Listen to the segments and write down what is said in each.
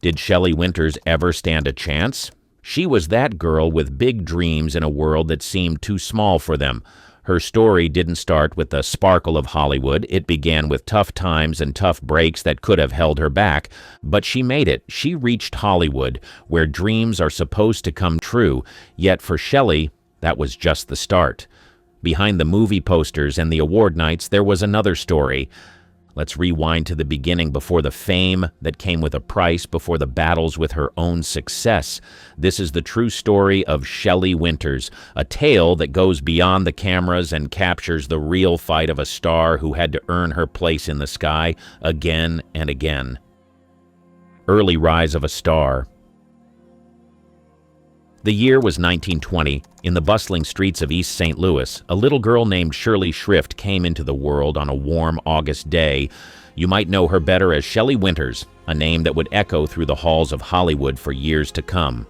Did Shelley Winters ever stand a chance? She was that girl with big dreams in a world that seemed too small for them. Her story didn't start with the sparkle of Hollywood. It began with tough times and tough breaks that could have held her back. But she made it. She reached Hollywood, where dreams are supposed to come true. Yet for Shelley, that was just the start. Behind the movie posters and the award nights, there was another story. Let's rewind to the beginning, before the fame that came with a price, before the battles with her own success. This is the true story of Shelley Winters, a tale that goes beyond the cameras and captures the real fight of a star who had to earn her place in the sky again and again. Early rise of a star. The year was 1920. In the bustling streets of East St. Louis, a little girl named Shirley Shrift came into the world on a warm August day. You might know her better as Shelley Winters, a name that would echo through the halls of Hollywood for years to come.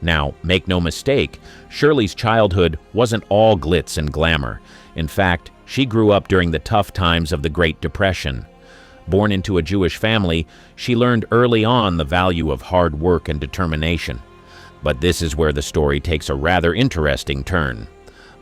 Now, make no mistake, Shirley's childhood wasn't all glitz and glamour. In fact, she grew up during the tough times of the Great Depression. Born into a Jewish family, she learned early on the value of hard work and determination. But this is where the story takes a rather interesting turn.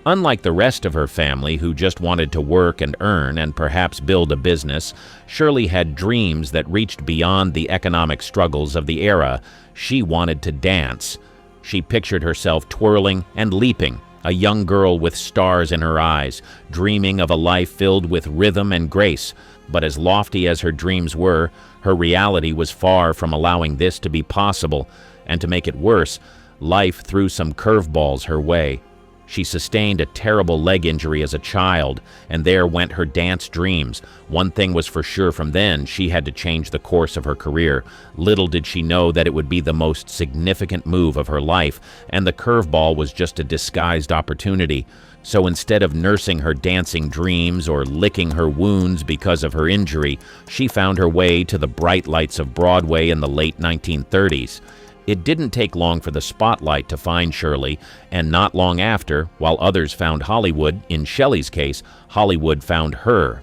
Unlike the rest of her family, who just wanted to work and earn and perhaps build a business, Shirley had dreams that reached beyond the economic struggles of the era. She wanted to dance. She pictured herself twirling and leaping, a young girl with stars in her eyes, dreaming of a life filled with rhythm and grace. But as lofty as her dreams were, her reality was far from allowing this to be possible. And to make it worse, life threw some curveballs her way. She sustained a terrible leg injury as a child, and there went her dance dreams. One thing was for sure from then: she had to change the course of her career. Little did she know that it would be the most significant move of her life, and the curveball was just a disguised opportunity. So instead of nursing her dancing dreams or licking her wounds because of her injury, she found her way to the bright lights of Broadway in the late 1930s. It didn't take long for the spotlight to find Shirley, and not long after, while others found Hollywood, in Shelley's case, Hollywood found her.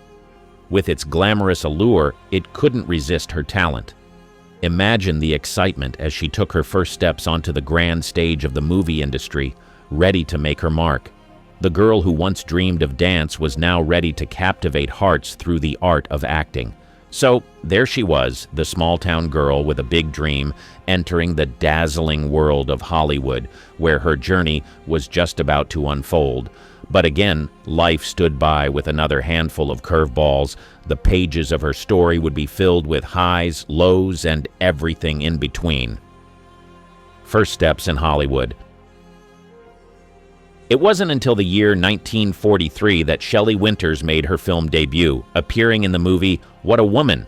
With its glamorous allure, it couldn't resist her talent. Imagine the excitement as she took her first steps onto the grand stage of the movie industry, ready to make her mark. The girl who once dreamed of dance was now ready to captivate hearts through the art of acting. So there she was, the small-town girl with a big dream, entering the dazzling world of Hollywood, where her journey was just about to unfold. But again, life stood by with another handful of curveballs. The pages of her story would be filled with highs, lows, and everything in between. First steps in Hollywood. It wasn't until the year 1943 that Shelley Winters made her film debut, appearing in the movie What a Woman.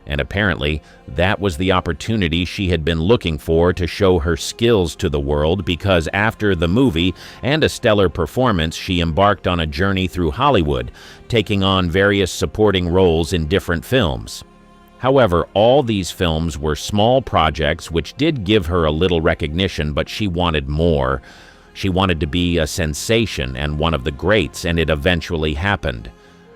And apparently, that was the opportunity she had been looking for to show her skills to the world, because after the movie and a stellar performance, she embarked on a journey through Hollywood, taking on various supporting roles in different films. However, all these films were small projects which did give her a little recognition, but she wanted more. She wanted to be a sensation and one of the greats, and it eventually happened.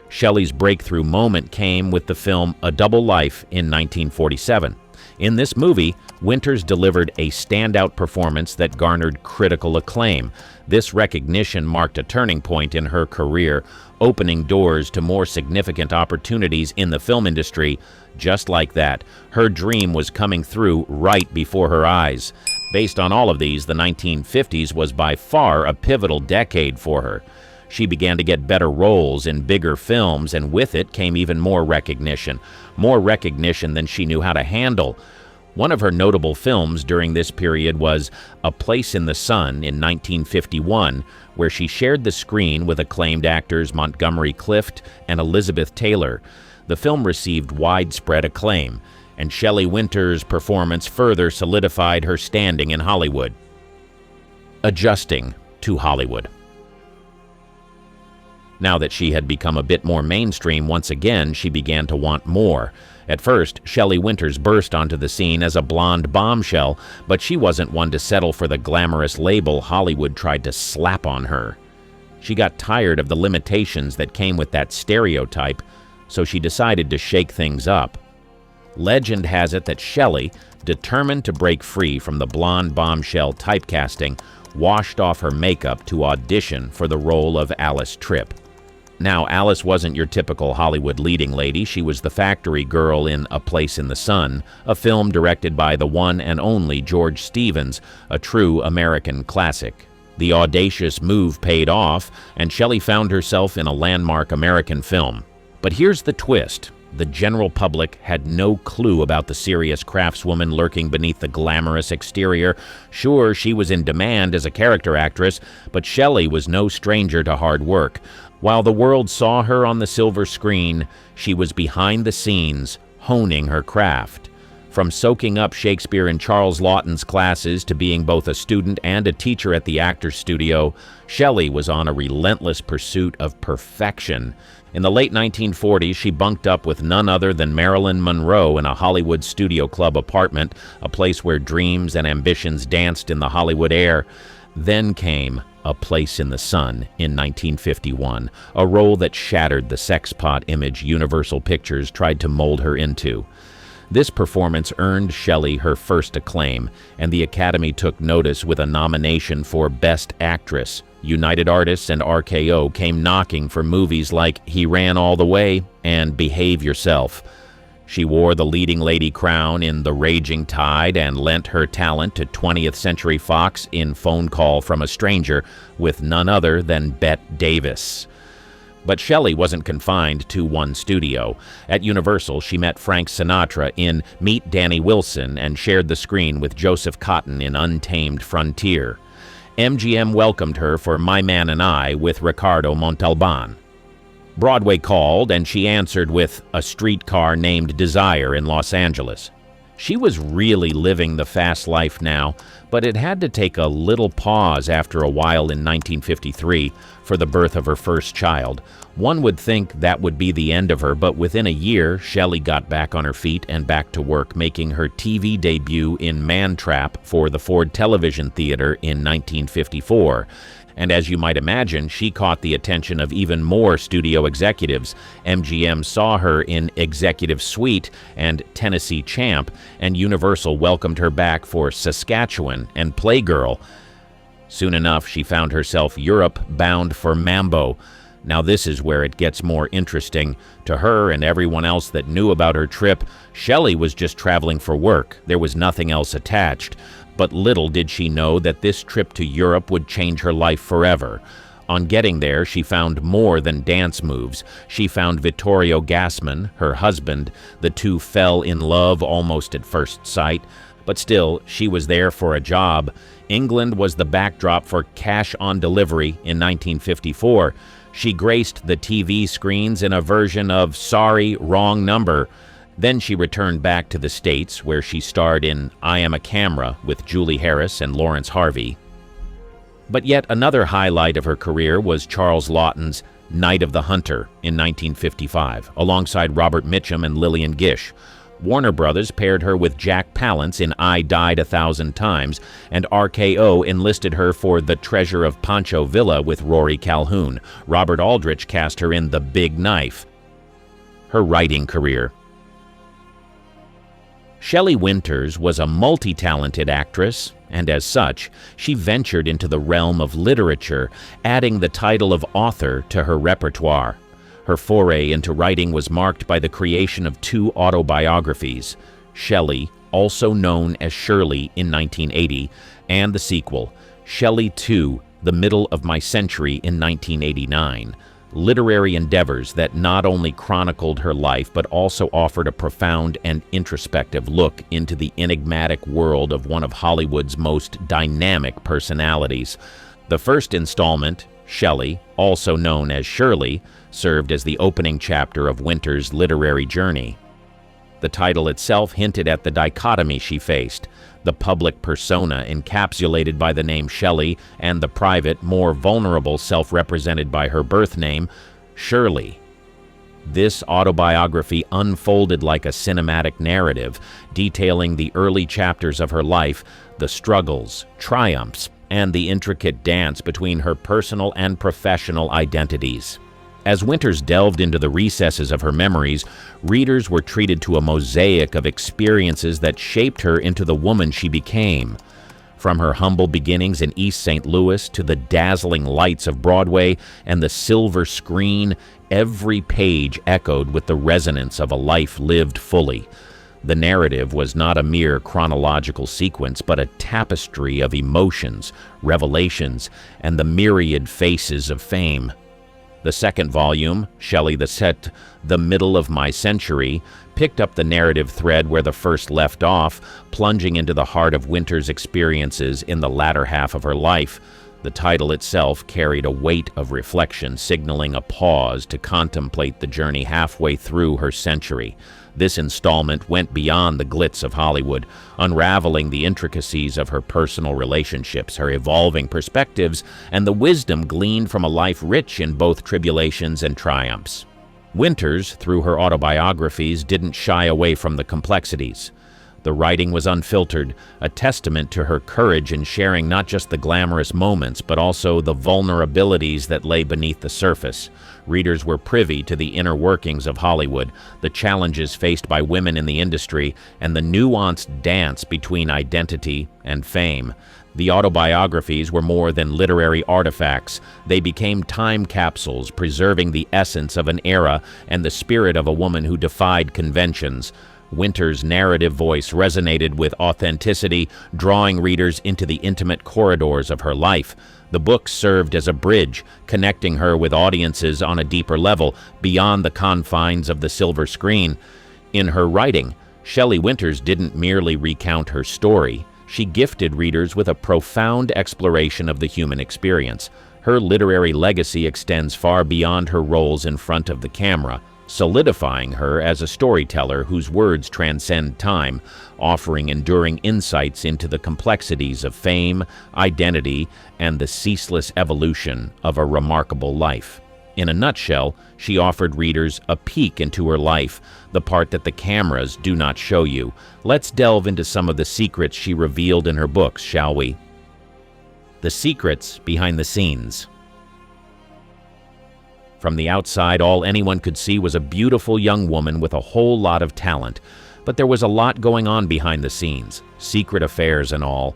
Shelley's breakthrough moment came with the film A Double Life in 1947. In this movie, Winters delivered a standout performance that garnered critical acclaim. This recognition marked a turning point in her career, opening doors to more significant opportunities in the film industry. Just like that, her dream was coming through right before her eyes. Based on all of these, the 1950s was by far a pivotal decade for her. She began to get better roles in bigger films, and with it came even more recognition than she knew how to handle. One of her notable films during this period was A Place in the Sun in 1951, where she shared the screen with acclaimed actors Montgomery Clift and Elizabeth Taylor. The film received widespread acclaim, and Shelley Winters' performance further solidified her standing in Hollywood. Adjusting to Hollywood. Now that she had become a bit more mainstream once again, she began to want more. At first, Shelley Winters burst onto the scene as a blonde bombshell, but she wasn't one to settle for the glamorous label Hollywood tried to slap on her. She got tired of the limitations that came with that stereotype, so she decided to shake things up. Legend has it that Shelley, determined to break free from the blonde bombshell typecasting, washed off her makeup to audition for the role of Alice Tripp. Now, Alice wasn't your typical Hollywood leading lady. She was the factory girl in A Place in the Sun, a film directed by the one and only George Stevens, a true American classic. The audacious move paid off, and Shelley found herself in a landmark American film. But here's the twist. The general public had no clue about the serious craftswoman lurking beneath the glamorous exterior. Sure, she was in demand as a character actress, but Shelley was no stranger to hard work. While the world saw her on the silver screen, she was behind the scenes, honing her craft. From soaking up Shakespeare in Charles Laughton's classes to being both a student and a teacher at the Actors Studio, Shelley was on a relentless pursuit of perfection. In the late 1940s, she bunked up with none other than Marilyn Monroe in a Hollywood studio club apartment, a place where dreams and ambitions danced in the Hollywood air. Then came A Place in the Sun in 1951, a role that shattered the sexpot image Universal Pictures tried to mold her into. This performance earned Shelley her first acclaim, and the Academy took notice with a nomination for Best Actress. United Artists and RKO came knocking for movies like He Ran All the Way and Behave Yourself. She wore the leading lady crown in The Raging Tide and lent her talent to 20th Century Fox in Phone Call from a Stranger with none other than Bette Davis. But Shelley wasn't confined to one studio. At Universal, she met Frank Sinatra in Meet Danny Wilson and shared the screen with Joseph Cotten in Untamed Frontier. MGM welcomed her for My Man and I with Ricardo Montalban. Broadway called, and she answered with A Streetcar Named Desire in Los Angeles. She was really living the fast life now, but it had to take a little pause after a while in 1953 for the birth of her first child. One would think that would be the end of her, but within a year, Shelley got back on her feet and back to work, making her TV debut in Man Trap for the Ford Television Theater in 1954. And as you might imagine, she caught the attention of even more studio executives. MGM saw her in Executive Suite and Tennessee Champ, and Universal welcomed her back for Saskatchewan and Playgirl. Soon enough, she found herself Europe-bound for Mambo. Now this is where it gets more interesting. To her and everyone else that knew about her trip, Shelley was just traveling for work. There was nothing else attached. But little did she know that this trip to Europe would change her life forever. On getting there, she found more than dance moves. She found Vittorio Gassman, her husband. The two fell in love almost at first sight. But still, she was there for a job. England was the backdrop for Cash on Delivery in 1954. She graced the TV screens in a version of Sorry, Wrong Number. Then she returned back to the States, where she starred in I Am a Camera with Julie Harris and Lawrence Harvey. But yet another highlight of her career was Charles Laughton's Night of the Hunter in 1955, alongside Robert Mitchum and Lillian Gish. Warner Brothers paired her with Jack Palance in I Died a Thousand Times, and RKO enlisted her for The Treasure of Pancho Villa with Rory Calhoun. Robert Aldrich cast her in The Big Knife. Her writing career. Shelley Winters was a multi-talented actress, and as such, she ventured into the realm of literature, adding the title of author to her repertoire. Her foray into writing was marked by the creation of two autobiographies, Shelley, also known as Shirley in 1980, and the sequel, Shelley II, The Middle of My Century in 1989. Literary endeavors that not only chronicled her life but also offered a profound and introspective look into the enigmatic world of one of Hollywood's most dynamic personalities. The first installment, Shelley, also known as Shirley, served as the opening chapter of Winters' literary journey. The title itself hinted at the dichotomy she faced, the public persona encapsulated by the name Shelley and the private, more vulnerable self represented by her birth name, Shirley. This autobiography unfolded like a cinematic narrative, detailing the early chapters of her life, the struggles, triumphs, and the intricate dance between her personal and professional identities. As Winters delved into the recesses of her memories, readers were treated to a mosaic of experiences that shaped her into the woman she became. From her humble beginnings in East St. Louis to the dazzling lights of Broadway and the silver screen, every page echoed with the resonance of a life lived fully. The narrative was not a mere chronological sequence, but a tapestry of emotions, revelations, and the myriad faces of fame. The second volume, Shelley the Middle of My Century, picked up the narrative thread where the first left off, plunging into the heart of Winters' experiences in the latter half of her life. The title itself carried a weight of reflection, signaling a pause to contemplate the journey halfway through her century. This installment went beyond the glitz of Hollywood, unraveling the intricacies of her personal relationships, her evolving perspectives, and the wisdom gleaned from a life rich in both tribulations and triumphs. Winters, through her autobiographies, didn't shy away from the complexities. The writing was unfiltered, a testament to her courage in sharing not just the glamorous moments, but also the vulnerabilities that lay beneath the surface. Readers were privy to the inner workings of Hollywood, the challenges faced by women in the industry, and the nuanced dance between identity and fame. The autobiographies were more than literary artifacts. They became time capsules, preserving the essence of an era and the spirit of a woman who defied conventions. Winters' narrative voice resonated with authenticity, drawing readers into the intimate corridors of her life. The book served as a bridge, connecting her with audiences on a deeper level, beyond the confines of the silver screen. In her writing, Shelley Winters didn't merely recount her story. She gifted readers with a profound exploration of the human experience. Her literary legacy extends far beyond her roles in front of the camera, solidifying her as a storyteller whose words transcend time, offering enduring insights into the complexities of fame, identity, and the ceaseless evolution of a remarkable life. In a nutshell, she offered readers a peek into her life, the part that the cameras do not show you. Let's delve into some of the secrets she revealed in her books, shall we? The secrets behind the scenes. From the outside, all anyone could see was a beautiful young woman with a whole lot of talent. But there was a lot going on behind the scenes, secret affairs and all.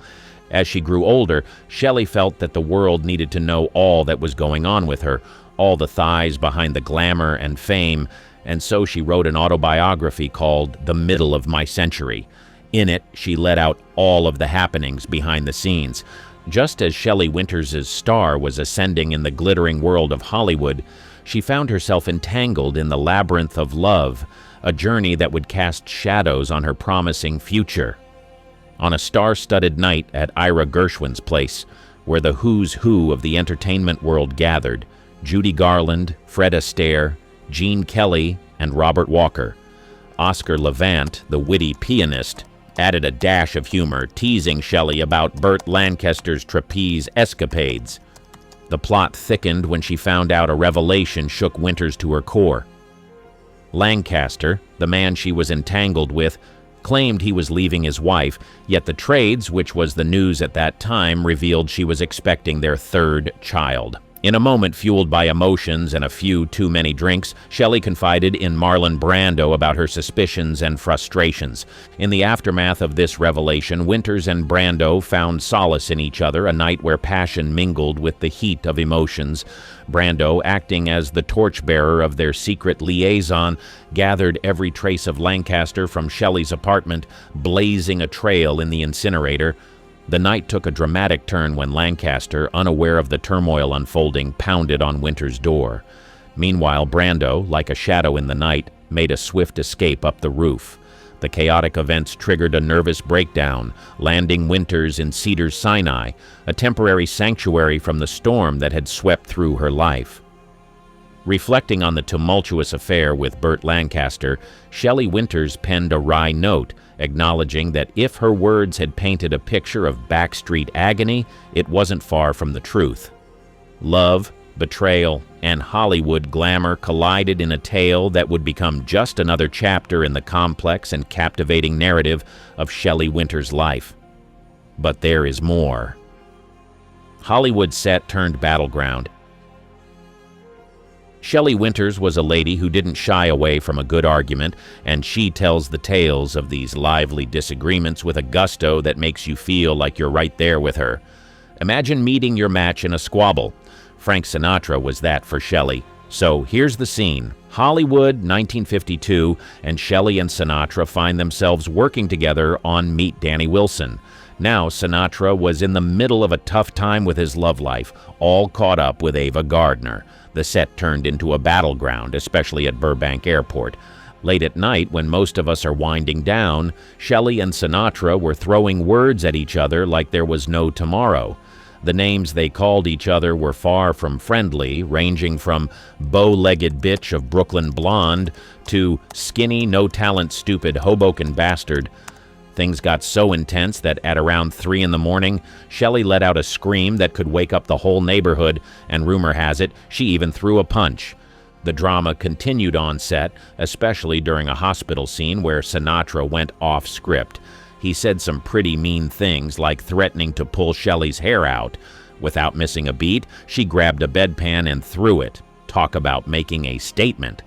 As she grew older, Shelley felt that the world needed to know all that was going on with her, all the thighs behind the glamour and fame, and so she wrote an autobiography called The Middle of My Century. In it, she let out all of the happenings behind the scenes. Just as Shelley Winters' star was ascending in the glittering world of Hollywood, she found herself entangled in the labyrinth of love, a journey that would cast shadows on her promising future. On a star-studded night at Ira Gershwin's place, where the who's who of the entertainment world gathered, Judy Garland, Fred Astaire, Gene Kelly, and Robert Walker, Oscar Levant, the witty pianist, added a dash of humor, teasing Shelley about Burt Lancaster's trapeze escapades. The plot thickened when she found out a revelation shook Winters to her core. Lancaster, the man she was entangled with, claimed he was leaving his wife, yet the trades, which was the news at that time, revealed she was expecting their third child. In a moment fueled by emotions and a few too many drinks, Shelley confided in Marlon Brando about her suspicions and frustrations. In the aftermath of this revelation, Winters and Brando found solace in each other, a night where passion mingled with the heat of emotions. Brando, acting as the torchbearer of their secret liaison, gathered every trace of Lancaster from Shelley's apartment, blazing a trail in the incinerator. The night took a dramatic turn when Lancaster, unaware of the turmoil unfolding, pounded on Winters' door. Meanwhile, Brando, like a shadow in the night, made a swift escape up the roof. The chaotic events triggered a nervous breakdown, landing Winters in Cedars-Sinai, a temporary sanctuary from the storm that had swept through her life. Reflecting on the tumultuous affair with Burt Lancaster, Shelley Winters penned a wry note, acknowledging that if her words had painted a picture of backstreet agony, it wasn't far from the truth. Love, betrayal, and Hollywood glamour collided in a tale that would become just another chapter in the complex and captivating narrative of Shelley Winters' life. But there is more. Hollywood set turned battleground. Shelley Winters was a lady who didn't shy away from a good argument, and she tells the tales of these lively disagreements with a gusto that makes you feel like you're right there with her. Imagine meeting your match in a squabble. Frank Sinatra was that for Shelley. So here's the scene. Hollywood, 1952, and Shelley and Sinatra find themselves working together on Meet Danny Wilson. Now Sinatra was in the middle of a tough time with his love life, all caught up with Ava Gardner. The set turned into a battleground, especially at Burbank Airport. Late at night, when most of us are winding down, Shelley and Sinatra were throwing words at each other like there was no tomorrow. The names they called each other were far from friendly, ranging from bow-legged bitch of Brooklyn blonde to skinny, no-talent, stupid Hoboken bastard. Things got so intense that at around 3 in the morning, Shelley let out a scream that could wake up the whole neighborhood, and rumor has it, she even threw a punch. The drama continued on set, especially during a hospital scene where Sinatra went off script. He said some pretty mean things, like threatening to pull Shelley's hair out. Without missing a beat, she grabbed a bedpan and threw it. Talk about making a statement.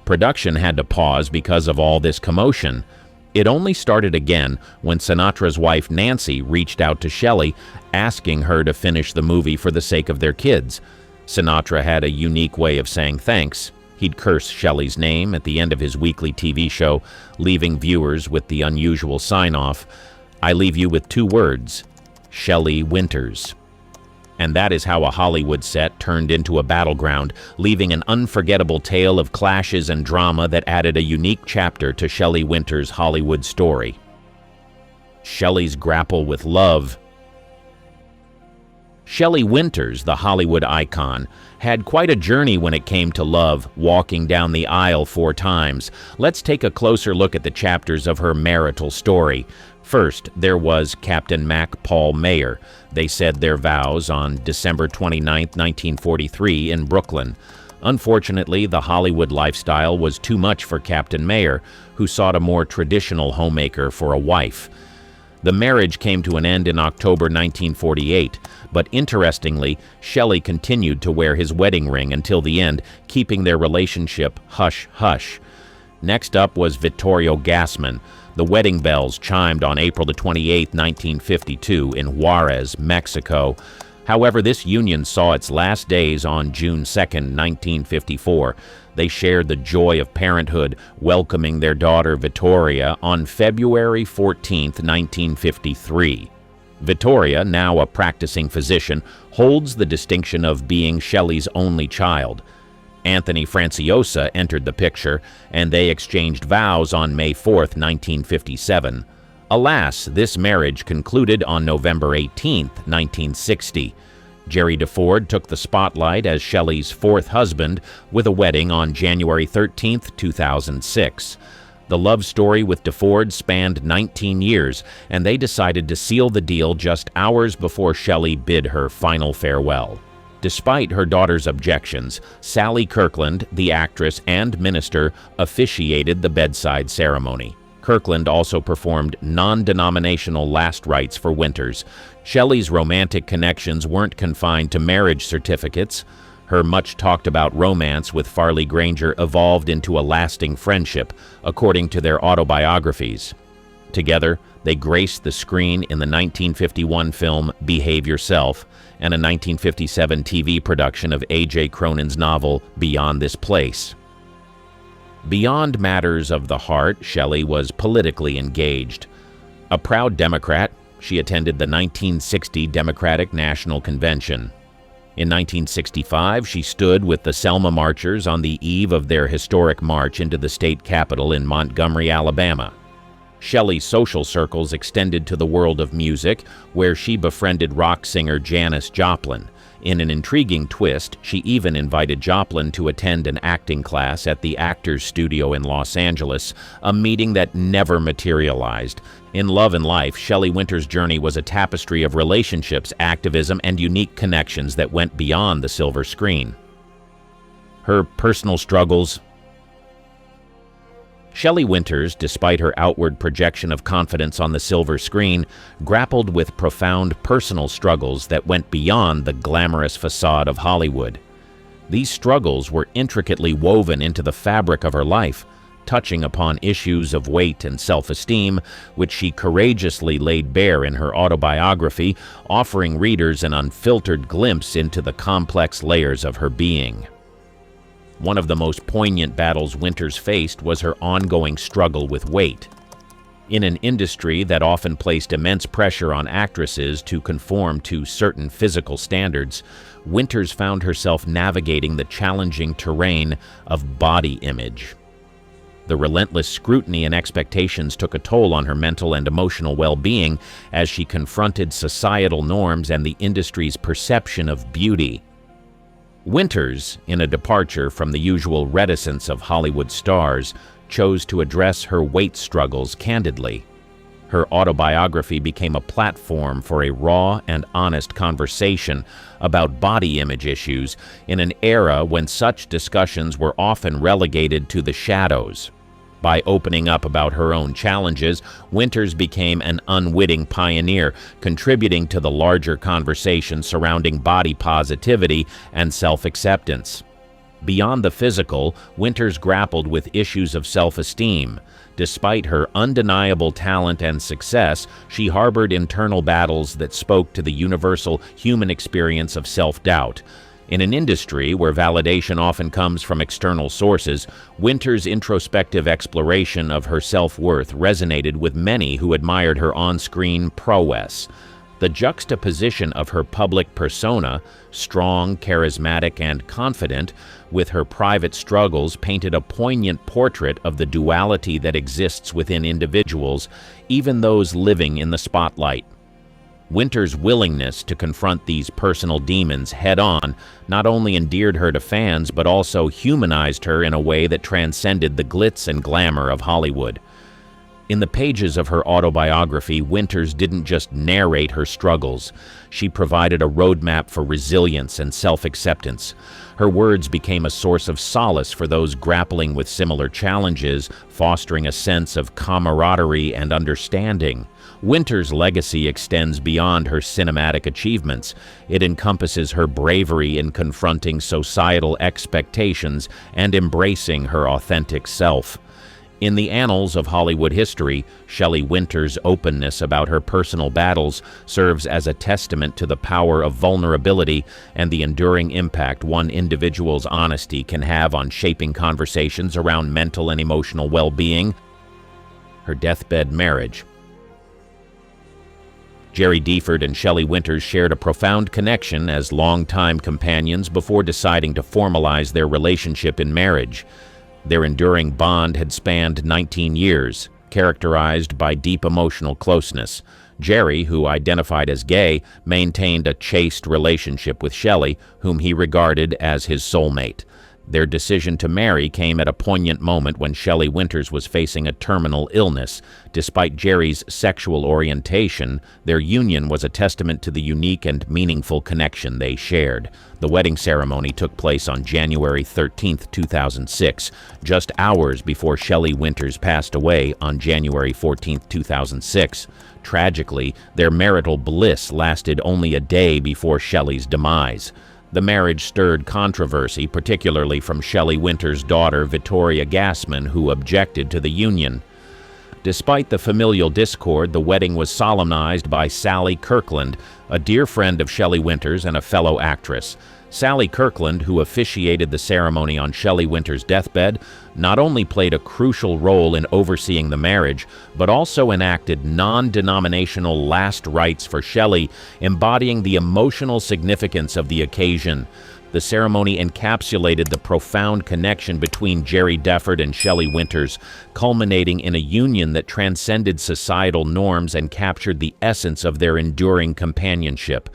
Production had to pause because of all this commotion. It only started again when Sinatra's wife Nancy reached out to Shelley, asking her to finish the movie for the sake of their kids. Sinatra had a unique way of saying thanks. He'd curse Shelley's name at the end of his weekly TV show, leaving viewers with the unusual sign-off, "I leave you with 2 words, Shelley Winters." And that is how a Hollywood set turned into a battleground, leaving an unforgettable tale of clashes and drama that added a unique chapter to Shelley Winters' Hollywood story. Shelley's grapple with love. Shelley Winters, the Hollywood icon, had quite a journey when it came to love, walking down the aisle 4 times. Let's take a closer look at the chapters of her marital story. First, there was Captain Mac Paul Mayer. They said their vows on December 29, 1943 in Brooklyn. Unfortunately, the Hollywood lifestyle was too much for Captain Mayer, who sought a more traditional homemaker for a wife. The marriage came to an end in October 1948, but interestingly, Shelley continued to wear his wedding ring until the end, keeping their relationship hush-hush. Next up was Vittorio Gassman. The wedding bells chimed on April 28, 1952 in Juarez, Mexico. However, this union saw its last days on June 2, 1954. They shared the joy of parenthood, welcoming their daughter Vittoria on February 14, 1953. Vittoria, now a practicing physician, holds the distinction of being Shelley's only child. Anthony Franciosa entered the picture, and they exchanged vows on May 4, 1957. Alas, this marriage concluded on November 18, 1960. Jerry DeFord took the spotlight as Shelley's 4th husband with a wedding on January 13, 2006. The love story with DeFord spanned 19 years, and they decided to seal the deal just hours before Shelley bid her final farewell. Despite her daughter's objections, Sally Kirkland, the actress and minister, officiated the bedside ceremony. Kirkland also performed non-denominational last rites for Winters. Shelley's romantic connections weren't confined to marriage certificates. Her much-talked-about romance with Farley Granger evolved into a lasting friendship, according to their autobiographies. Together, they graced the screen in the 1951 film Behave Yourself and a 1957 TV production of A.J. Cronin's novel Beyond This Place. Beyond matters of the heart, Shelley was politically engaged. A proud Democrat, she attended the 1960 Democratic National Convention. In 1965, she stood with the Selma Marchers on the eve of their historic march into the state capitol in Montgomery, Alabama. Shelley's social circles extended to the world of music, where she befriended rock singer Janis Joplin. In an intriguing twist, she even invited Joplin to attend an acting class at the Actors Studio in Los Angeles, a meeting that never materialized. In love and life, Shelley Winters' journey was a tapestry of relationships, activism, and unique connections that went beyond the silver screen. Her personal struggles. Shelley Winters, despite her outward projection of confidence on the silver screen, grappled with profound personal struggles that went beyond the glamorous facade of Hollywood. These struggles were intricately woven into the fabric of her life, touching upon issues of weight and self-esteem, which she courageously laid bare in her autobiography, offering readers an unfiltered glimpse into the complex layers of her being. One of the most poignant battles Winters faced was her ongoing struggle with weight. In an industry that often placed immense pressure on actresses to conform to certain physical standards, Winters found herself navigating the challenging terrain of body image. The relentless scrutiny and expectations took a toll on her mental and emotional well-being as she confronted societal norms and the industry's perception of beauty. Winters, in a departure from the usual reticence of Hollywood stars, chose to address her weight struggles candidly. Her autobiography became a platform for a raw and honest conversation about body image issues in an era when such discussions were often relegated to the shadows. By opening up about her own challenges, Winters became an unwitting pioneer, contributing to the larger conversation surrounding body positivity and self-acceptance. Beyond the physical, Winters grappled with issues of self-esteem. Despite her undeniable talent and success, she harbored internal battles that spoke to the universal human experience of self-doubt. In an industry where validation often comes from external sources, Winters' introspective exploration of her self-worth resonated with many who admired her on-screen prowess. The juxtaposition of her public persona, strong, charismatic, and confident, with her private struggles painted a poignant portrait of the duality that exists within individuals, even those living in the spotlight. Winters' willingness to confront these personal demons head-on not only endeared her to fans but also humanized her in a way that transcended the glitz and glamour of Hollywood. In the pages of her autobiography, Winters didn't just narrate her struggles. She provided a roadmap for resilience and self-acceptance. Her words became a source of solace for those grappling with similar challenges, fostering a sense of camaraderie and understanding. Winters' legacy extends beyond her cinematic achievements. It encompasses her bravery in confronting societal expectations and embracing her authentic self. In the annals of Hollywood history, Shelley Winters' openness about her personal battles serves as a testament to the power of vulnerability and the enduring impact one individual's honesty can have on shaping conversations around mental and emotional well-being. Her deathbed marriage. Jerry Deford and Shelley Winters shared a profound connection as longtime companions before deciding to formalize their relationship in marriage. Their enduring bond had spanned 19 years, characterized by deep emotional closeness. Jerry, who identified as gay, maintained a chaste relationship with Shelley, whom he regarded as his soulmate. Their decision to marry came at a poignant moment when Shelley Winters was facing a terminal illness. Despite Jerry's sexual orientation, their union was a testament to the unique and meaningful connection they shared. The wedding ceremony took place on January 13, 2006, just hours before Shelley Winters passed away on January 14, 2006. Tragically, their marital bliss lasted only a day before Shelley's demise. The marriage stirred controversy, particularly from Shelley Winters' daughter, Victoria Gassman, who objected to the union. Despite the familial discord, the wedding was solemnized by Sally Kirkland, a dear friend of Shelley Winters and a fellow actress. Sally Kirkland, who officiated the ceremony on Shelley Winters' deathbed, not only played a crucial role in overseeing the marriage, but also enacted non-denominational last rites for Shelley, embodying the emotional significance of the occasion. The ceremony encapsulated the profound connection between Jerry Deford and Shelley Winters, culminating in a union that transcended societal norms and captured the essence of their enduring companionship.